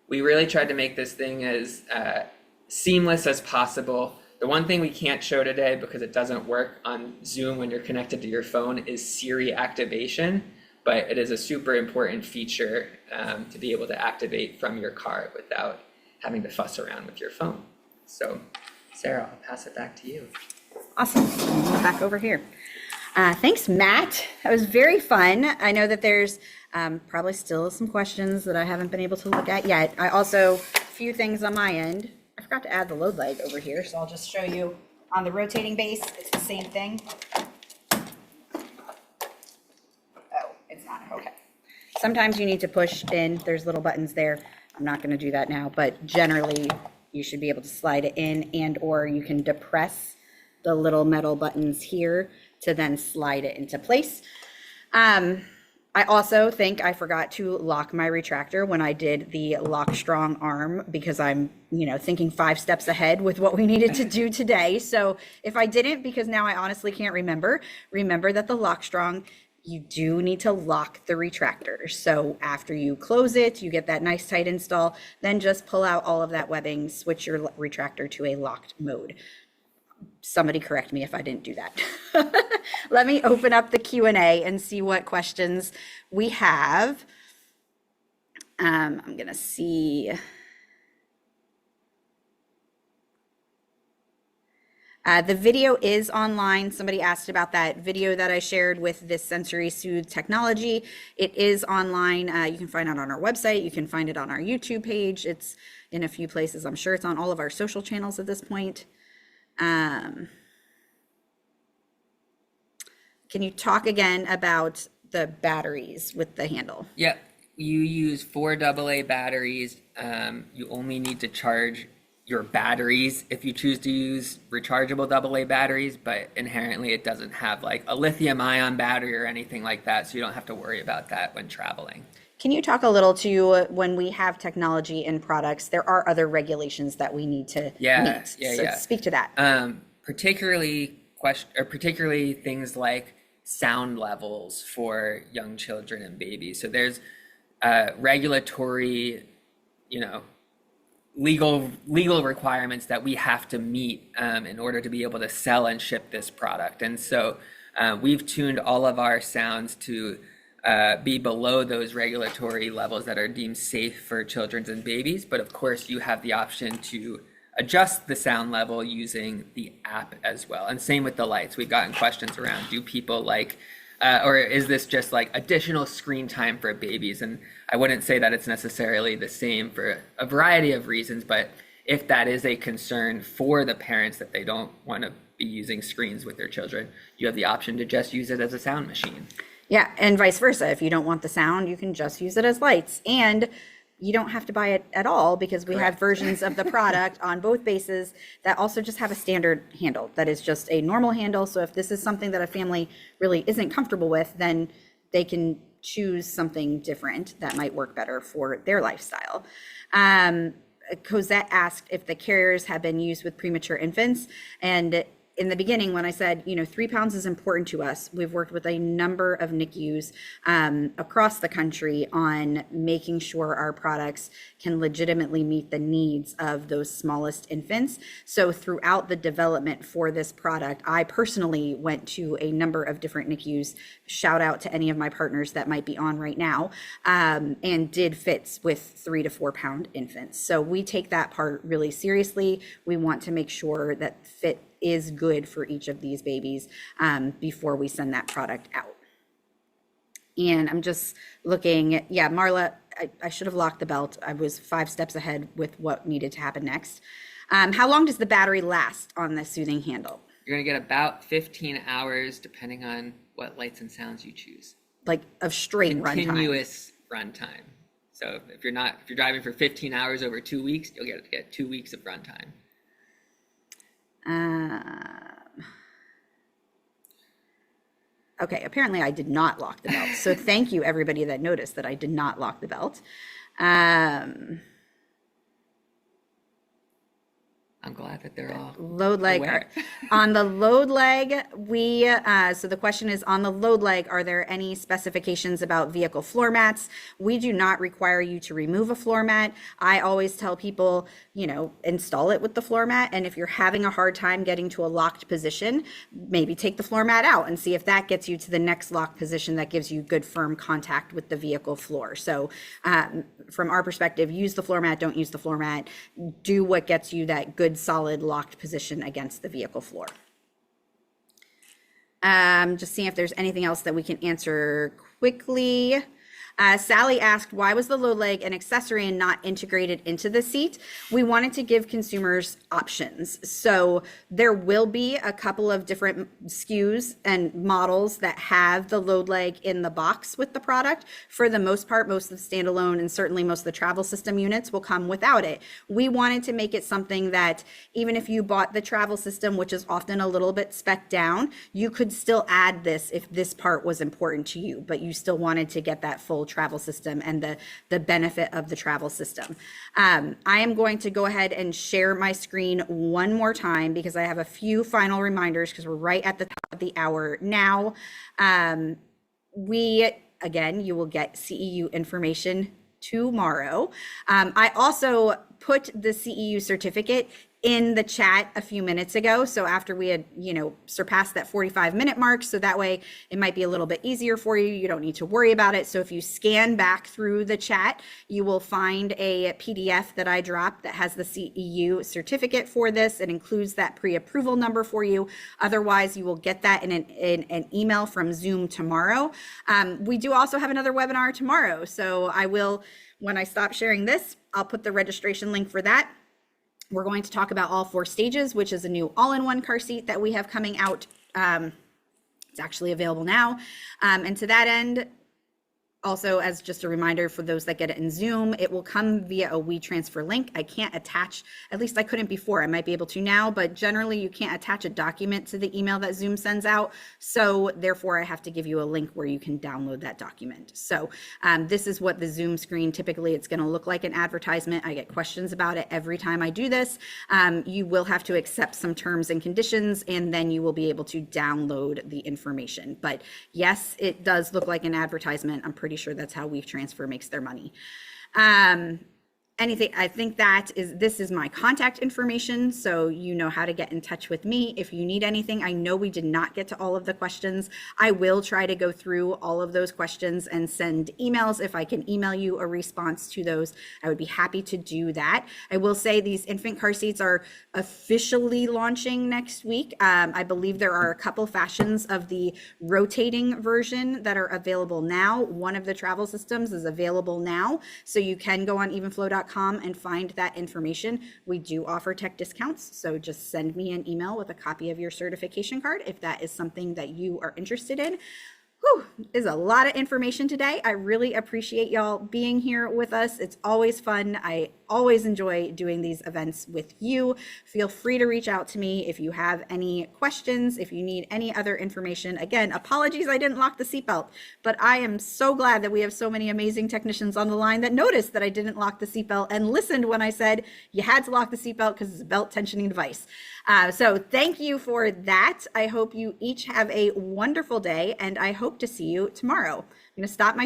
we really tried to make this thing as seamless as possible. The one thing we can't show today, because it doesn't work on Zoom when you're connected to your phone, is Siri activation, but it is a super important feature to be able to activate from your car without having to fuss around with your phone. So Sarah, I'll pass it back to you. Awesome. Back over here. Thanks, Matt. That was very fun. I know that there's probably still some questions that I haven't been able to look at yet. I also, a few things on my end. I forgot to add the load light over here, so I'll just show you on the rotating base. It's the same thing. Oh, it's not. Okay. Sometimes you need to push in. There's little buttons there. I'm not going to do that now, but generally you should be able to slide it in, and or you can depress the little metal buttons here to then slide it into place. I also think I forgot to lock my retractor when I did the lock strong arm, because I'm, thinking 5 steps ahead with what we needed to do today. So if I didn't, because now I honestly can't remember that the lock strong, you do need to lock the retractor. So after you close it, you get that nice tight install, then just pull out all of that webbing, switch your retractor to a locked mode. Somebody correct me if I didn't do that. Let me open up the Q&A and see what questions we have. I'm going to see. The video is online. Somebody asked about that video that I shared with this Sensory Soothe technology. It is online. You can find it on our website. You can find it on our YouTube page. It's in a few places. I'm sure it's on all of our social channels at this point. Can you talk again about the batteries with the handle? Yep. You use 4 AA batteries. You only need to charge your batteries if you choose to use rechargeable AA batteries, but inherently it doesn't have like a lithium ion battery or anything like that, so you don't have to worry about that when traveling. Can you talk a little to when we have technology in products, there are other regulations that we need to meet. So speak to that. Particularly things like sound levels for young children and babies. So there's regulatory, legal requirements that we have to meet in order to be able to sell and ship this product. And so we've tuned all of our sounds to be below those regulatory levels that are deemed safe for children and babies. But of course, you have the option to adjust the sound level using the app as well. And same with the lights. We've gotten questions around, do people like, or is this just like additional screen time for babies? And I wouldn't say that it's necessarily the same for a variety of reasons, but if that is a concern for the parents that they don't want to be using screens with their children, you have the option to just use it as a sound machine. Yeah, and vice versa. If you don't want the sound, you can just use it as lights. And you don't have to buy it at all because we have versions of the product on both bases that also just have a standard handle that is just a normal handle. So if this is something that a family really isn't comfortable with, then they can choose something different that might work better for their lifestyle. Cosette asked if the carriers have been used with premature infants, and in the beginning, when I said, 3 pounds is important to us, we've worked with a number of NICUs across the country on making sure our products can legitimately meet the needs of those smallest infants. So throughout the development for this product, I personally went to a number of different NICUs, shout out to any of my partners that might be on right now, and did fits with 3 to 4 pound infants. So we take that part really seriously. We want to make sure that fit is good for each of these babies before we send that product out. And I'm just looking, Marla, I should have locked the belt. I was 5 steps ahead with what needed to happen next. How long does the battery last on the soothing handle? You're gonna get about 15 hours depending on what lights and sounds you choose. Like of straight runtime? Continuous runtime. So if you're driving for 15 hours over 2 weeks, you'll get 2 weeks of runtime. Okay, apparently I did not lock the belt. So thank you everybody that noticed that I did not lock the belt. I'm glad that they're all load leg. aware. On the load leg, so the question is, on the load leg, are there any specifications about vehicle floor mats? We do not require you to remove a floor mat. I always tell people, install it with the floor mat. And if you're having a hard time getting to a locked position, maybe take the floor mat out and see if that gets you to the next locked position that gives you good firm contact with the vehicle floor. So from our perspective, use the floor mat, don't use the floor mat. Do what gets you that good solid locked position against the vehicle floor. Just seeing if there's anything else that we can answer quickly. Sally asked, why was the load leg an accessory and not integrated into the seat? We wanted to give consumers options. So there will be a couple of different SKUs and models that have the load leg in the box with the product. For the most part, most of the standalone and certainly most of the travel system units will come without it. We wanted to make it something that even if you bought the travel system, which is often a little bit spec'd down, you could still add this if this part was important to you, but you still wanted to get that full travel system and the benefit of the travel system. I am going to go ahead and share my screen one more time because I have a few final reminders because we're right at the top of the hour now. Again, you will get CEU information tomorrow. I also put the CEU certificate in the chat a few minutes ago. So after we had, surpassed that 45-minute mark, so that way it might be a little bit easier for you. You don't need to worry about it. So if you scan back through the chat, you will find a PDF that I dropped that has the CEU certificate for this. It includes that pre-approval number for you. Otherwise, you will get that in an email from Zoom tomorrow. We do also have another webinar tomorrow. So I will, when I stop sharing this, I'll put the registration link for that. We're going to talk about all 4 stages, which is a new all-in-one car seat that we have coming out It's actually available now. And to that end, also, as just a reminder for those that get it in Zoom, it will come via a WeTransfer link. I can't attach, at least I couldn't before, I might be able to now, but generally you can't attach a document to the email that Zoom sends out. So therefore I have to give you a link where you can download that document. So this is what the Zoom screen, typically it's going to look like an advertisement. I get questions about it every time I do this. You will have to accept some terms and conditions, and then you will be able to download the information. But yes, it does look like an advertisement. I'm pretty sure that's how WeTransfer makes their money. Anything, I think this is my contact information, so you know how to get in touch with me if you need anything. I know we did not get to all of the questions. I will try to go through all of those questions and send emails. If I can email you a response to those, I would be happy to do that. I will say these infant car seats are officially launching next week. I believe there are a couple fashions of the rotating version that are available now. One of the travel systems is available now, so you can go on evenflo.com and find that information. We do offer tech discounts, so just send me an email with a copy of your certification card if that is something that you are interested in. Whew, is a lot of information today. I really appreciate y'all being here with us. It's always fun. I always enjoy doing these events with you. Feel free to reach out to me if you have any questions, if you need any other information. Again, apologies I didn't lock the seatbelt, but I am so glad that we have so many amazing technicians on the line that noticed that I didn't lock the seatbelt and listened when I said you had to lock the seatbelt because it's a belt tensioning device. So thank you for that. I hope you each have a wonderful day, and I hope to see you tomorrow. I'm going to stop my